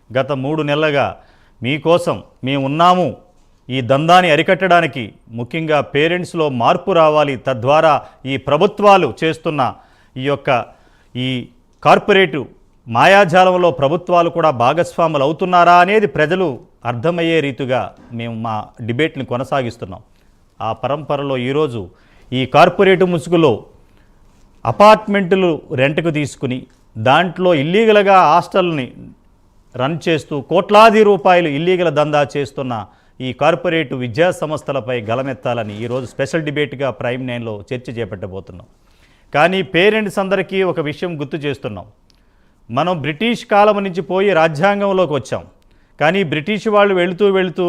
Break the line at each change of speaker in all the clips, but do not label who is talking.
గత 3 నెలలుగా మీకోసం మేము ఉన్నాము. ఈ దందాన్ని అరికట్టడానికి ముఖ్యంగా పేరెంట్స్లో మార్పు రావాలి. తద్వారా ఈ ప్రభుత్వాలు చేస్తున్న ఈ కార్పొరేటు మాయాజాలంలో ప్రభుత్వాలు కూడా భాగస్వాములు అవుతున్నారా అనేది ప్రజలు అర్థమయ్యే రీతిగా మేము మా డిబేట్ని కొనసాగిస్తున్నాం. ఆ పరంపరలో ఈరోజు ఈ కార్పొరేటు ముసుగులో అపార్ట్మెంట్లు రెంట్కు తీసుకుని దాంట్లో ఇల్లీగల్గా హాస్టల్ని రన్ చేస్తూ కోట్లాది రూపాయలు ఇల్లీగల్ దందా చేస్తున్న ఈ కార్పొరేటు విద్యా సంస్థలపై గలమెత్తాలని ఈరోజు స్పెషల్ డిబేట్గా ప్రైమ్ 9లో చర్చ చేపట్టబోతున్నాం. కానీ పేరెంట్స్ అందరికీ ఒక విషయం గుర్తు చేస్తున్నాం. మనం బ్రిటిష్ కాలం నుంచి పోయి రాజ్యాంగంలోకి వచ్చాం. కానీ బ్రిటిష్ వాళ్ళు వెళుతూ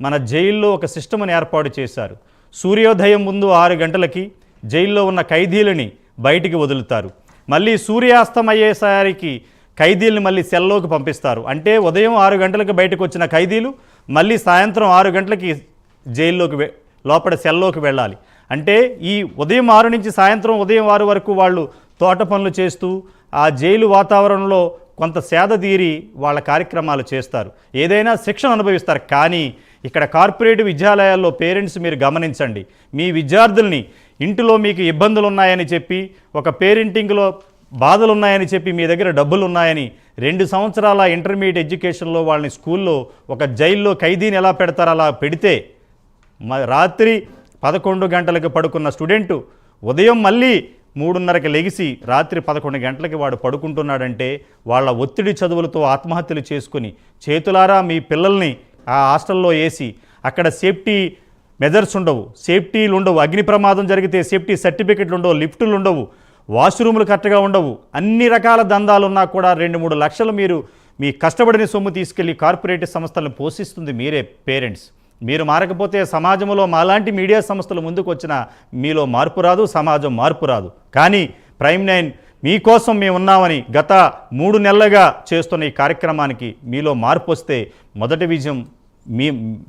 మన జైల్లో ఒక సిస్టమ్ని ఏర్పాటు చేశారు. సూర్యోదయం ముందు 6 గంటలకి జైల్లో ఉన్న ఖైదీలని బయటికి వదులుతారు. మళ్ళీ సూర్యాస్తం అయ్యేసరికి ఖైదీలను మళ్ళీ సెల్లోకి పంపిస్తారు. అంటే ఉదయం 6 గంటలకు బయటకు వచ్చిన ఖైదీలు మళ్ళీ సాయంత్రం 6 గంటలకి జైల్లోకి లోపల సెల్లోకి వెళ్ళాలి. అంటే ఈ ఉదయం 6 నుంచి సాయంత్రం ఉదయం 6 వరకు వాళ్ళు తోట పనులు చేస్తూ ఆ జైలు వాతావరణంలో కొంత సేద తీరి వాళ్ళ కార్యక్రమాలు చేస్తారు, ఏదైనా శిక్షణ అనుభవిస్తారు. కానీ ఇక్కడ కార్పొరేట్ విద్యాలయాల్లో పేరెంట్స్ మీరు గమనించండి, మీ విద్యార్థుల్ని ఇంటిలో మీకు ఇబ్బందులు ఉన్నాయని చెప్పి, ఒక పేరెంటింగ్లో బాధలు ఉన్నాయని చెప్పి, మీ దగ్గర డబ్బులు ఉన్నాయని 2 సంవత్సరాల ఇంటర్మీడియట్ ఎడ్యుకేషన్లో వాళ్ళని స్కూల్లో ఒక జైల్లో ఖైదీని ఎలా పెడతారో అలా పెడితే రాత్రి 11 గంటలకు పడుకున్న స్టూడెంటు ఉదయం మళ్ళీ 3:30కి లెగిసి రాత్రి 11 గంటలకి వాడు పడుకుంటున్నాడంటే వాళ్ళ ఒత్తిడి చదువులతో ఆత్మహత్యలు చేసుకుని చేతులారా మీ పిల్లల్ని ఆ హాస్టల్లో వేసి అక్కడ సేఫ్టీ మెజర్స్ ఉండవు, సేఫ్టీలు ఉండవు, అగ్ని ప్రమాదం జరిగితే సేఫ్టీ సర్టిఫికెట్లు ఉండవు, లిఫ్టులు ఉండవు, వాష్రూములు కరెక్ట్గా ఉండవు, అన్ని రకాల దందాలున్నా కూడా 2-3 లక్షలు మీరు మీ కష్టపడిన సొమ్ము తీసుకెళ్ళి కార్పొరేట్ సంస్థలను పోషిస్తుంది మీరే పేరెంట్స్. మీరు మారకపోతే సమాజంలో మాలాంటి మీడియా సంస్థలు ముందుకు వచ్చినా మీలో మార్పు రాదు, సమాజం మార్పు రాదు. కానీ ప్రైమ్ 9 మీకోసం మేము ఉన్నామని గత 3 నెలలుగా చేస్తున్న ఈ కార్యక్రమానికి మీలో మార్పు వస్తే మొదటి విజయం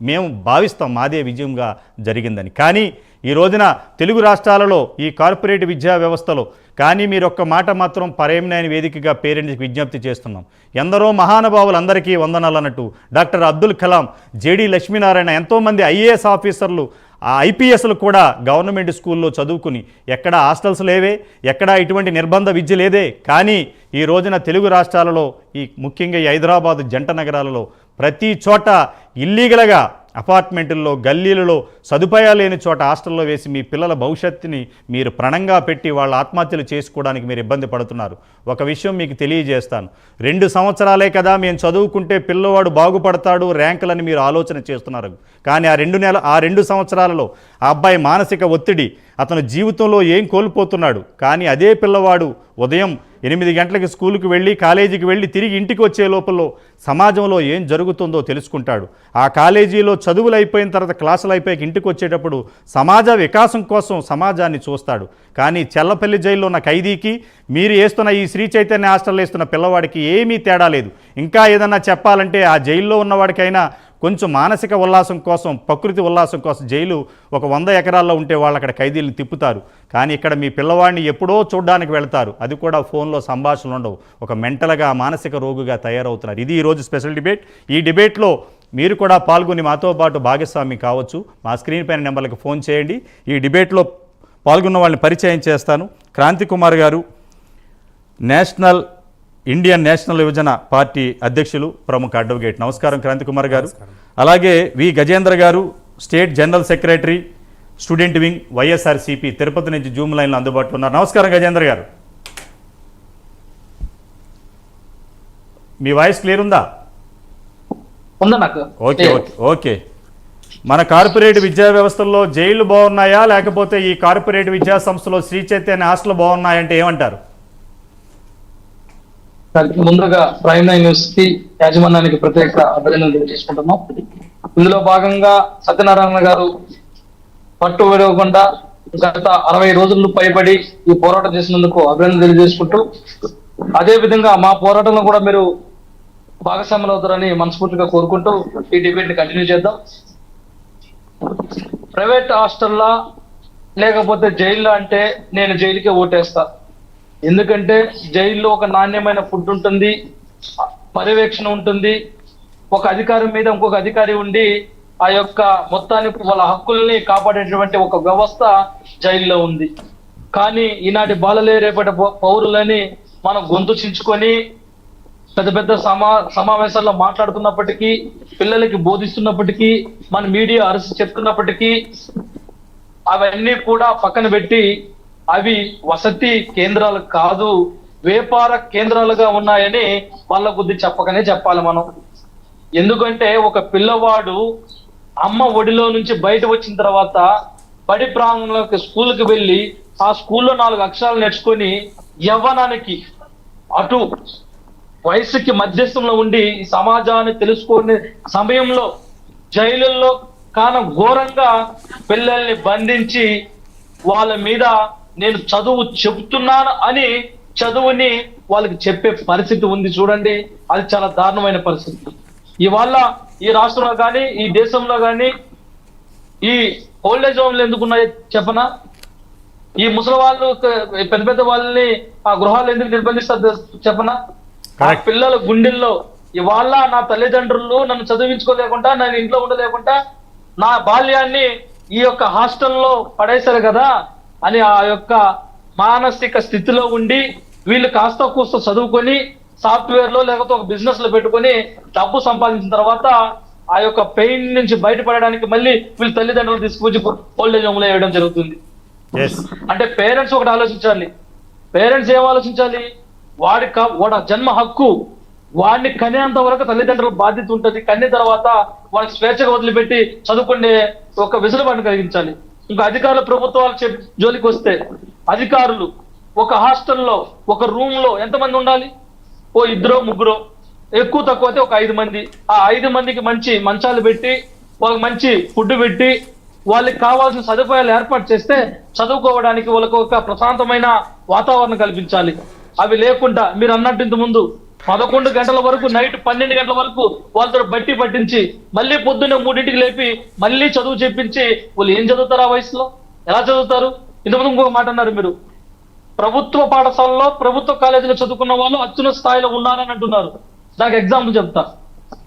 మేము భావిస్తాం మాదే విజయంగా జరిగిందని. కానీ ఈ రోజున తెలుగు రాష్ట్రాలలో ఈ కార్పొరేట్ విద్యా వ్యవస్థలో కానీ మీరు ఒక్క మాట మాత్రం ప్రైమ్ 9 వేదికగా పేరెంట్స్కి విజ్ఞప్తి చేస్తున్నాం. ఎందరో మహానుభావులందరికీ వందనాలు అన్నట్టు డాక్టర్ అబ్దుల్ కలాం, జేడి లక్ష్మీనారాయణ, ఎంతోమంది ఐఏఎస్ ఆఫీసర్లు, ఐపీఎస్లు కూడా గవర్నమెంట్ స్కూల్లో చదువుకుని ఎక్కడ హాస్టల్స్ లేవే, ఎక్కడ ఇటువంటి నిర్బంధ విద్య లేదే. కానీ ఈ రోజున తెలుగు రాష్ట్రాలలో ముఖ్యంగా ఈ హైదరాబాద్ జంట నగరాలలో ప్రతి చోట ఇల్లీగల్గా అపార్ట్మెంట్ల్లో గల్లీలలో సదుపాయాలు లేని చోట హాస్టల్లో వేసి మీ పిల్లల భవిష్యత్తుని మీరు ప్రణంగా పెట్టి వాళ్ళ ఆత్మహత్యలు చేసుకోవడానికి మీరు ఇబ్బంది పడుతున్నారు. ఒక విషయం మీకు తెలియజేస్తాను, 2 సంవత్సరాలే కదా మేము చదువుకుంటే పిల్లవాడు బాగుపడతాడు ర్యాంకులని మీరు ఆలోచన చేస్తున్నారు. కానీ ఆ 2 సంవత్సరాలలో ఆ అబ్బాయి మానసిక ఒత్తిడి, అతను జీవితంలో ఏం కోల్పోతున్నాడు. కానీ అదే పిల్లవాడు ఉదయం 8 గంటలకి స్కూల్కి వెళ్ళి కాలేజీకి వెళ్ళి తిరిగి ఇంటికి వచ్చే లోపల సమాజంలో ఏం జరుగుతుందో తెలుసుకుంటాడు. ఆ కాలేజీలో చదువులు అయిపోయిన తర్వాత క్లాసులు అయిపోయాక ఇంటికి వచ్చేటప్పుడు సమాజ వికాసం కోసం సమాజాన్ని చూస్తాడు. కానీ చెల్లపల్లి జైల్లో ఉన్న ఖైదీకి మీరు వేస్తున్న ఈ శ్రీ చైతన్య హాస్టల్లో వేస్తున్న పిల్లవాడికి ఏమీ తేడా లేదు. ఇంకా ఏదన్నా చెప్పాలంటే ఆ జైల్లో ఉన్నవాడికైనా కొంచెం మానసిక ఉల్లాసం కోసం, ప్రకృతి ఉల్లాసం కోసం జైలు ఒక 100 ఎకరాల్లో ఉంటే వాళ్ళు అక్కడ ఖైదీలను తిప్పుతారు. కానీ ఇక్కడ మీ పిల్లవాడిని ఎప్పుడో చూడడానికి వెళ్తారు, అది కూడా ఫోన్లో సంభాషణలు ఉండవు, ఒక మెంటల్గా మానసిక రోగిగా తయారవుతున్నారు. ఇది ఈరోజు స్పెషల్ డిబేట్. ఈ డిబేట్లో మీరు కూడా పాల్గొని మాతో పాటు భాగస్వామి కావచ్చు. మా స్క్రీన్ పైన నెంబర్లకు ఫోన్ చేయండి. ఈ డిబేట్లో పాల్గొన్న వాళ్ళని పరిచయం చేస్తాను. క్రాంతి కుమార్ గారు ఇండియన్ నేషనల్ యువజన పార్టీ అధ్యక్షులు, ప్రముఖ అడ్వకేట్. నమస్కారం క్రాంతి కుమార్ గారు. అలాగే వి గజేంద్ర గారు, state general secretary, student wing, YSRCP, Tirupati నుంచి జూమ్ లైన్లో అందుబాటులో ఉన్నారు. నమస్కారం గజేంద్ర గారు. మీ వాయిస్ క్లియర్ ఉందా? Okay okay okay. మన కార్పొరేట్ విద్యా వ్యవస్థల్లో జైళ్లు బాగున్నాయా, లేకపోతే ఈ కార్పొరేట్ విద్యా సంస్థలో శ్రీ చైతన్య హాస్టల్ బాగున్నాయంటే ఏమంటారు?
ముందుగా ప్రైమ్ 9 న్యూస్ కి యాజమాన్యానికి ప్రత్యేక అభినందనలు తెలియజేసుకుంటున్నాం. ఇందులో భాగంగా సత్యనారాయణ గారు పట్టు విడవకుండా గత 60 రోజులు పైబడి ఈ పోరాటం చేసినందుకు అభినందనలు తెలియజేసుకుంటూ, అదే విధంగా మా పోరాటంలో కూడా మీరు భాగస్వాములు అవుతారని మనస్ఫూర్తిగా కోరుకుంటూ ఈ డిబేట్ ని కంటిన్యూ చేద్దాం. ప్రైవేట్ హాస్టల్లా లేకపోతే జైల్లో అంటే నేను జైలుకే ఓటేస్తా. ఎందుకంటే జైల్లో ఒక నాణ్యమైన ఫుడ్ ఉంటుంది, పర్యవేక్షణ ఉంటుంది. ఒక అధికారి మీద ఇంకొక అధికారి ఉండి ఆ యొక్క మొత్తానికి వాళ్ళ హక్కుల్ని కాపాడేటువంటి ఒక వ్యవస్థ జైల్లో ఉంది. కానీ ఈనాటి బాలలే రేపటి పౌరులని మనం గొంతు చించుకొని పెద్ద పెద్ద సమావేశాల్లో మాట్లాడుతున్నప్పటికీ, పిల్లలకి బోధిస్తున్నప్పటికీ, మన మీడియా అరసి చెప్తున్నప్పటికీ అవన్నీ కూడా పక్కన పెట్టి అవి వసతి కేంద్రాలు కాదు, వ్యాపార కేంద్రాలుగా ఉన్నాయని వాళ్ళ కొద్ది చెప్పకనే చెప్పాలి మనం. ఎందుకంటే ఒక పిల్లవాడు అమ్మ ఒడిలో నుంచి బయట వచ్చిన తర్వాత బడి ప్రాంగణంలోకి స్కూల్కి వెళ్ళి ఆ స్కూల్లో 4 అక్షరాలు నేర్చుకొని యవ్వనానికి అటు వయసుకి మధ్యస్థంలో ఉండి ఈ సమాజాన్ని తెలుసుకునే సమయంలో జైలుల్లో ఘోరంగా పిల్లల్ని బంధించి వాళ్ళ మీద నేను చదువు చెబుతున్నాను అని చదువుని వాళ్ళకి చెప్పే పరిస్థితి ఉంది చూడండి. అది చాలా దారుణమైన పరిస్థితి. ఇవాళ ఈ రాష్ట్రంలో కానీ ఈ దేశంలో కానీ ఈ ఓల్డేజ్ హోమ్లు ఎందుకున్నాయో చెప్పనా? ఈ ముసలి వాళ్ళు పెద్ద పెద్ద వాళ్ళని ఆ గృహాలు ఎందుకు నిర్బంధిస్తారు చెప్పనా? ఆ పిల్లల గుండెల్లో ఇవాళ నా తల్లిదండ్రులు నన్ను చదివించుకోలేకుండా, నేను ఇంట్లో ఉండలేకుండా నా బాల్యాన్ని ఈ యొక్క హాస్టల్లో పడేశారు కదా అని ఆ యొక్క మానసిక స్థితిలో ఉండి వీళ్ళు కాస్త కూస్త చదువుకొని సాఫ్ట్వేర్ లో లేకపోతే ఒక బిజినెస్ లో పెట్టుకొని డబ్బు సంపాదించిన తర్వాత ఆ యొక్క పెయిన్ నుంచి బయటపడడానికి మళ్ళీ వీళ్ళు తల్లిదండ్రులు తీసుకువచ్చి ఓల్డేజ్ హోమ్ లో వేయడం జరుగుతుంది. అంటే పేరెంట్స్ ఒకటి ఆలోచించాలి. పేరెంట్స్ ఏం ఆలోచించాలి? వాడి జన్మ హక్కు, వాడిని కనేంత వరకు తల్లిదండ్రుల బాధ్యత ఉంటుంది. కన్న తర్వాత వాడికి స్వేచ్ఛగా వదిలిపెట్టి చదువుకునే ఒక వెసులుబాటు కలిగించాలి. ఇంకా అధికారుల ప్రభుత్వాలు జోలికి వస్తే అధికారులు ఒక హాస్టల్లో ఒక రూమ్ లో ఎంతమంది ఉండాలి? ఓ 2 3, ఎక్కువ తక్కువ అయితే ఒక 5 మంది. ఆ 5 మందికి మంచి మంచాలు పెట్టి వాళ్ళకి మంచి ఫుడ్ పెట్టి వాళ్ళకి కావాల్సిన సదుపాయాలు ఏర్పాటు చేస్తే చదువుకోవడానికి వాళ్ళకు ఒక ప్రశాంతమైన వాతావరణం కల్పించాలి. అవి లేకుండా మీరు అన్నట్టు ఇంత ముందు 11 గంటల వరకు, నైట్ 12 గంటల వరకు వాళ్ళతో బట్టి పట్టించి మళ్ళీ పొద్దున్నే 3ంటికి లేపి మళ్ళీ చదువు చెప్పించి వాళ్ళు ఏం చదువుతారు? ఆ వయసులో ఎలా చదువుతారు? ఇంతకుముందు ఇంకొక మాట అన్నారు మీరు, ప్రభుత్వ పాఠశాలలో ప్రభుత్వ కాలేజీలో చదువుకున్న వాళ్ళు అత్యున్నత స్థాయిలో ఉన్నారని అంటున్నారు. దానికి ఎగ్జాంపుల్ చెప్తా.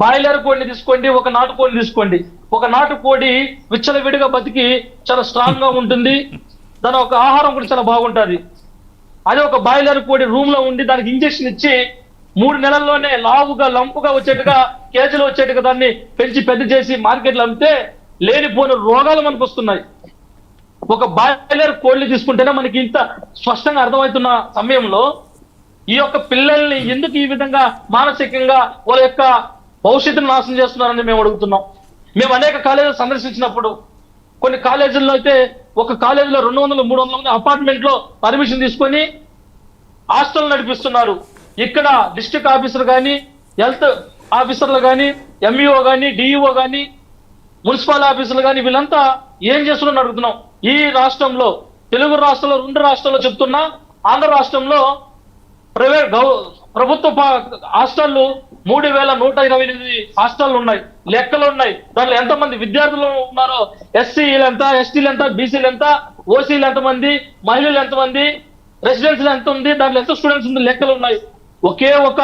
బాయిలర్ కోడిని తీసుకోండి, ఒక నాటుకోడిని తీసుకోండి. ఒక నాటుకోడి విచ్చలవిడిగా బతికి చాలా స్ట్రాంగ్ గా ఉంటుంది, దాని ఒక ఆహారం కూడా చాలా బాగుంటుంది. అదే ఒక బాయిలర్ కోడి రూమ్ లో ఉండి దానికి ఇంజక్షన్ ఇచ్చి 3 నెలల్లోనే లావుగా లంపుగా వచ్చేట్టుగా, కేజీలు వచ్చేట్టుగా దాన్ని పెంచి పెద్ద చేసి మార్కెట్లో అమ్మితే లేనిపోని రోగాలు మనకు వస్తున్నాయి. ఒక బాయిలర్ కోళ్ళు తీసుకుంటేనే మనకి ఇంత స్పష్టంగా అర్థమవుతున్న సమయంలో ఈ యొక్క పిల్లల్ని ఎందుకు ఈ విధంగా మానసికంగా వాళ్ళ యొక్క భవిష్యత్తును నాశనం చేస్తున్నారని మేము అడుగుతున్నాం. మేము అనేక కాలేజీలు సందర్శించినప్పుడు కొన్ని కాలేజీల్లో అయితే ఒక కాలేజీలో 200 300 మంది అపార్ట్మెంట్ లో పర్మిషన్ తీసుకొని హాస్టల్ నడిపిస్తున్నారు. ఇక్కడ డిస్ట్రిక్ట్ ఆఫీసర్ కానీ, హెల్త్ ఆఫీసర్లు కానీ, ఎంఈఓ కానీ, డిఈఓ కానీ, మున్సిపల్ ఆఫీసర్లు కానీ వీళ్ళంతా ఏం చేస్తున్నారని అడుగుతున్నాం. ఈ రాష్ట్రంలో, తెలుగు రాష్ట్రంలో 2 రాష్ట్రాల్లో చెప్తున్నా, ఆంధ్ర రాష్ట్రంలో ప్రభుత్వ హాస్టళ్లు 3128 హాస్టళ్లు ఉన్నాయి, లెక్కలు ఉన్నాయి. దాంట్లో ఎంతమంది విద్యార్థులు ఉన్నారో, ఎస్సీలు ఎంత, ఎస్టీలు ఎంత, బీసీలు ఎంత, ఓసీలు ఎంతమంది, మహిళలు ఎంతమంది, రెసిడెన్సీలు ఎంత ఉంది, దాంట్లో ఎంత స్టూడెంట్స్ ఉంది, లెక్కలు ఉన్నాయి. ఒకే ఒక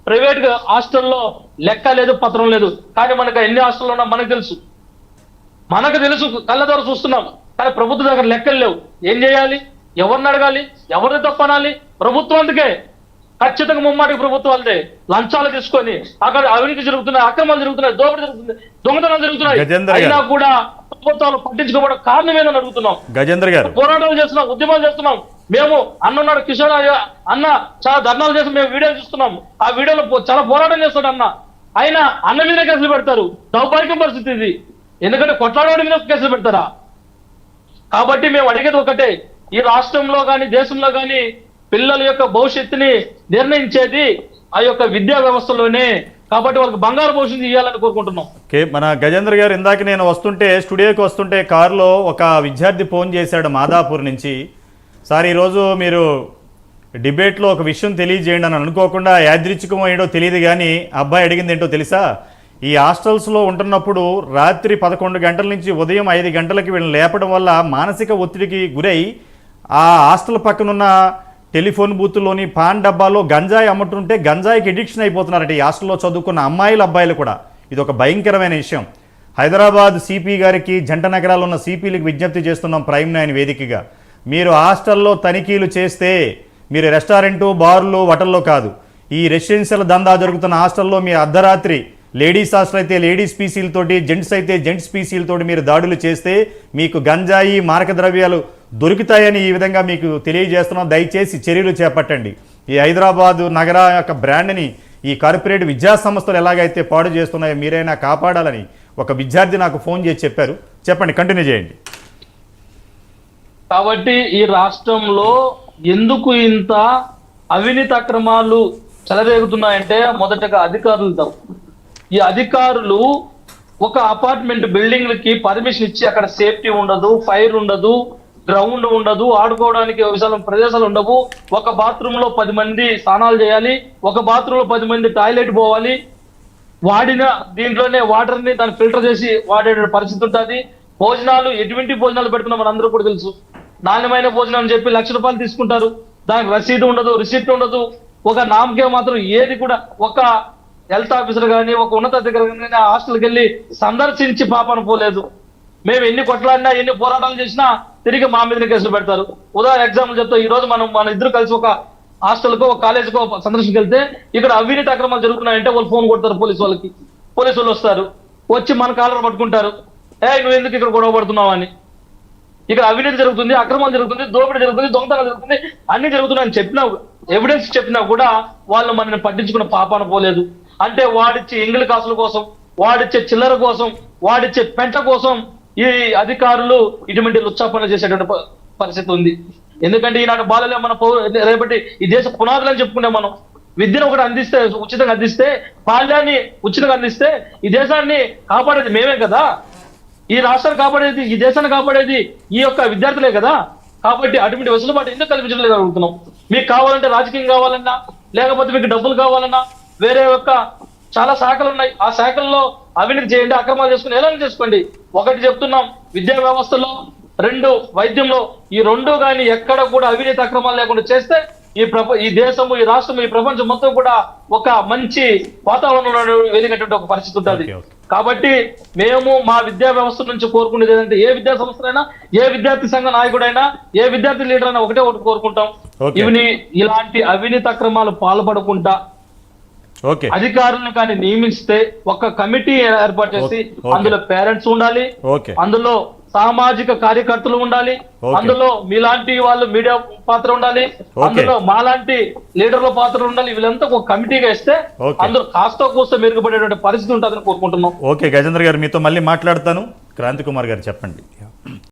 ప్రైవేట్ హాస్టల్లో లెక్క లేదు, పత్రం లేదు. కానీ మనకు ఎన్ని హాస్టల్లో ఉన్నా మనకు తెలుసు, కళ్ళ ద్వారా చూస్తున్నాం. కానీ ప్రభుత్వం దగ్గర లెక్కలు లేవు. ఏం చేయాలి? ఎవరిని అడగాలి? ఎవరిని తప్పనాలి? ప్రభుత్వానికే ఖచ్చితంగా ముమ్మాటికి ప్రభుత్వాలదే. లంచాలు తీసుకొని అక్కడ అవినీతి జరుగుతున్నాయి, అక్రమాలు జరుగుతున్నాయి, దోపిడీ జరుగుతుంది, దొంగతనాలు జరుగుతున్నాయి. అయినా కూడా ప్రభుత్వాలు పట్టించుకోవడం కారణం ఏదని అడుగుతున్నాం.
గజేంద్ర గారు,
పోరాటాలు చేస్తున్నాం, ఉద్యమాలు చేస్తున్నాం. మేము అన్నున్నాడు కిషోర్ అన్న చాలా ధర్నాలు చేసి మేము వీడియోలు చూస్తున్నాం. ఆ వీడియోలో చాలా పోరాటం చేస్తాడు అన్న. అయినా అన్న మీద కేసులు పెడతారు. దౌర్భాగ్యం పరిస్థితి ఇది. ఎందుకంటే కొట్లాడవాడి మీద కేసులు పెడతారా? కాబట్టి మేము అడిగేది ఒకటే, ఈ రాష్ట్రంలో కానీ దేశంలో కానీ పిల్లల యొక్క భవిష్యత్తుని నిర్ణయించేది ఆ యొక్క విద్యా వ్యవస్థలోనే. కాబట్టి వాళ్ళకి బంగారు భవిష్యత్తు ఇవ్వాలని కోరుకుంటున్నాం.
మన గజేంద్ర గారు, ఇందాక నేను స్టూడియోకి వస్తుంటే కారులో ఒక విద్యార్థి ఫోన్ చేశాడు మాదాపూర్ నుంచి. సార్, ఈరోజు మీరు డిబేట్లో ఒక విషయం తెలియజేయండి అని అనుకోకుండా యాదృచ్ఛికం ఏంటో తెలియదు, కానీ అబ్బాయి అడిగింది ఏంటో తెలుసా? ఈ హాస్టల్స్లో ఉంటున్నప్పుడు రాత్రి 11 గంటల నుంచి ఉదయం 5 గంటలకి వీళ్ళని లేపడం వల్ల మానసిక ఒత్తిడికి గురై ఆ హాస్టల్ పక్కనున్న టెలిఫోన్ బూత్లోని పాన్ డబ్బాలో గంజాయి అమ్ముతుంటే గంజాయికి ఎడిక్షన్ అయిపోతున్నారంటే ఈ హాస్టల్లో చదువుకున్న అమ్మాయిలు అబ్బాయిలు కూడా. ఇది ఒక భయంకరమైన విషయం. హైదరాబాద్ సిపి గారికి, జంట నగరాల్లో ఉన్న సిపిలకు విజ్ఞప్తి చేస్తున్నాం ప్రైమ్ 9 వేదికగా. మీరు హాస్టల్లో తనిఖీలు చేస్తే, మీరు రెస్టారెంటు, బార్లు, హోటల్లో కాదు, ఈ రెసిడెన్షియల్ దందా జరుగుతున్న హాస్టల్లో మీ అర్ధరాత్రి లేడీస్ హాస్టల్ అయితే లేడీస్ పీసీలతోటి, జెంట్స్ అయితే జెంట్స్ పీసీలతోటి మీరు దాడులు చేస్తే మీకు గంజాయి, మారక ద్రవ్యాలు దొరుకుతాయని ఈ విధంగా మీకు తెలియజేస్తున్నాం. దయచేసి చర్యలు చేపట్టండి. ఈ హైదరాబాదు నగర యొక్క బ్రాండ్ని ఈ కార్పొరేట్ విద్యా సంస్థలు ఎలాగైతే పాడు చేస్తున్నాయో మీరైనా కాపాడాలని ఒక విద్యార్థి నాకు ఫోన్ చేసి చెప్పారు. చెప్పండి, కంటిన్యూ చేయండి.
కాబట్టి ఈ రాష్ట్రంలో ఎందుకు ఇంత అవినీతి అక్రమాలు చెలరేగుతున్నాయంటే మొదటగా అధికారులు తప్పు. ఈ అధికారులు ఒక అపార్ట్మెంట్ బిల్డింగ్లకి పర్మిషన్ ఇచ్చి అక్కడ సేఫ్టీ ఉండదు, ఫైర్ ఉండదు, గ్రౌండ్ ఉండదు, ఆడుకోవడానికి విశాల ప్రదేశాలు ఉండవు. ఒక బాత్రూమ్ లో 10 మంది స్నానాలు చేయాలి, ఒక బాత్రూమ్ లో 10 మంది టాయిలెట్ పోవాలి. వాడిన దీంట్లోనే వాటర్ ని దాన్ని ఫిల్టర్ చేసి వాడే పరిస్థితి ఉంటుంది. భోజనాలు ఎటువంటి భోజనాలు పెడుతున్నాం మన అందరూ కూడా తెలుసు. నాణ్యమైన భోజనం అని చెప్పి ₹1,00,000 తీసుకుంటారు. దానికి రసీదు ఉండదు, రిసిప్ట్ ఉండదు. ఒక నామకే మాత్రం ఏది కూడా ఒక హెల్త్ ఆఫీసర్ కానీ, ఒక ఉన్నతాధికారి కానీ ఆ హాస్టల్కి వెళ్ళి సందర్శించి పాపన పోలేదు. మేము ఎన్ని కొట్లాడినా, ఎన్ని పోరాటాలు చేసినా తిరిగి మా మీద కేసులు పెడతారు. ఉదాహరణ ఎగ్జాంపుల్ చెప్తా. ఈ రోజు మన ఇద్దరు కలిసి ఒక హాస్టల్కో, ఒక కాలేజీకో సందర్శనకి వెళ్తే ఇక్కడ అవినీతి అక్రమాలు జరుగుతున్నాయంటే వాళ్ళు ఫోన్ కొడతారు పోలీసు వాళ్ళకి. పోలీసు వాళ్ళు వస్తారు, వచ్చి మన కాలర్ పట్టుకుంటారు. నువ్వు ఎందుకు ఇక్కడ గొడవ పడుతున్నావు అని. ఇక్కడ అవినీతి జరుగుతుంది, అక్రమాలు జరుగుతుంది, దోపిడీ జరుగుతుంది, దొంగతనాలు జరుగుతుంది, అన్ని జరుగుతున్నాయని చెప్పినా, ఎవిడెన్స్ చెప్పినా కూడా వాళ్ళు మనల్ని పట్టించుకున్న పాపాన పోలేదు. అంటే వాడిచ్చే ఎంగిలి కాసుల కోసం, వాడిచ్చే చిల్లర కోసం, వాడిచ్చే పెంట కోసం ఈ అధికారులు ఇటువంటి లుచ్చాపన చేసేటువంటి పరిస్థితి ఉంది. ఎందుకంటే ఈనాడు బాలలే మన రేపటి ఈ దేశ పునాదులని చెప్పుకునే మనం విద్యను ఒకటి అందిస్తే, ఉచితంగా అందిస్తే, బాల్యాన్ని ఉచితంగా అందిస్తే ఈ దేశాన్ని కాపాడేది మేమే కదా. ఈ రాష్ట్రాన్ని కాపాడేది, ఈ దేశాన్ని కాపాడేది ఈ యొక్క విద్యార్థులే కదా. కాబట్టి అటువంటి వెసులుబాటు ఎందుకు కల్పించలేదు అడుగుతున్నాం. మీకు కావాలంటే రాజకీయం కావాలన్నా, లేకపోతే మీకు డబ్బులు కావాలన్నా, వేరే యొక్క చాలా శాఖలు ఉన్నాయి. ఆ శాఖల్లో అవినీతి చేయండి, అక్రమాలు చేసుకుని ఎలా చేసుకోండి. ఒకటి చెప్తున్నాం, విద్యా వ్యవస్థలో, 2 వైద్యంలో, ఈ 2 కానీ ఎక్కడ కూడా అవినీతి అక్రమాలు లేకుండా చేస్తే ఈ దేశము, ఈ రాష్ట్రం, ఈ ప్రపంచం మొత్తం కూడా ఒక మంచి వాతావరణంలో వెలిగేటువంటి ఒక పరిస్థితి ఉంటుంది. కాబట్టి మేము మా విద్యా వ్యవస్థ నుంచి కోరుకునేది ఏంటంటే, ఏ విద్యా సంస్థలైనా, ఏ విద్యార్థి సంఘ నాయకుడైనా, ఏ విద్యార్థి లీడర్ అయినా ఒకటి కోరుకుంటాం. ఇలాంటి అవినీతి అక్రమాలు పాల్పడకుండా అధికారులను కానీ నియమిస్తే ఒక కమిటీ ఏర్పాటు చేసి అందులో పేరెంట్స్ ఉండాలి, అందులో సామాజిక కార్యకర్తలు ఉండాలి, అందులో మీలాంటి వాళ్ళు మీడియా పాత్ర ఉండాలి, అందులో మాలాంటి లీడర్ల పాత్ర ఉండాలి. వీళ్ళంతా ఒక కమిటీగా ఇస్తే అందులో కాస్త కూస్త మెరుగుపడేటువంటి పరిస్థితి ఉంటుందని కోరుకుంటున్నాం.
ఓకే గజేంద్ర గారు, మీతో మళ్ళీ మాట్లాడతాను. క్రాంతి కుమార్ గారు చెప్పండి.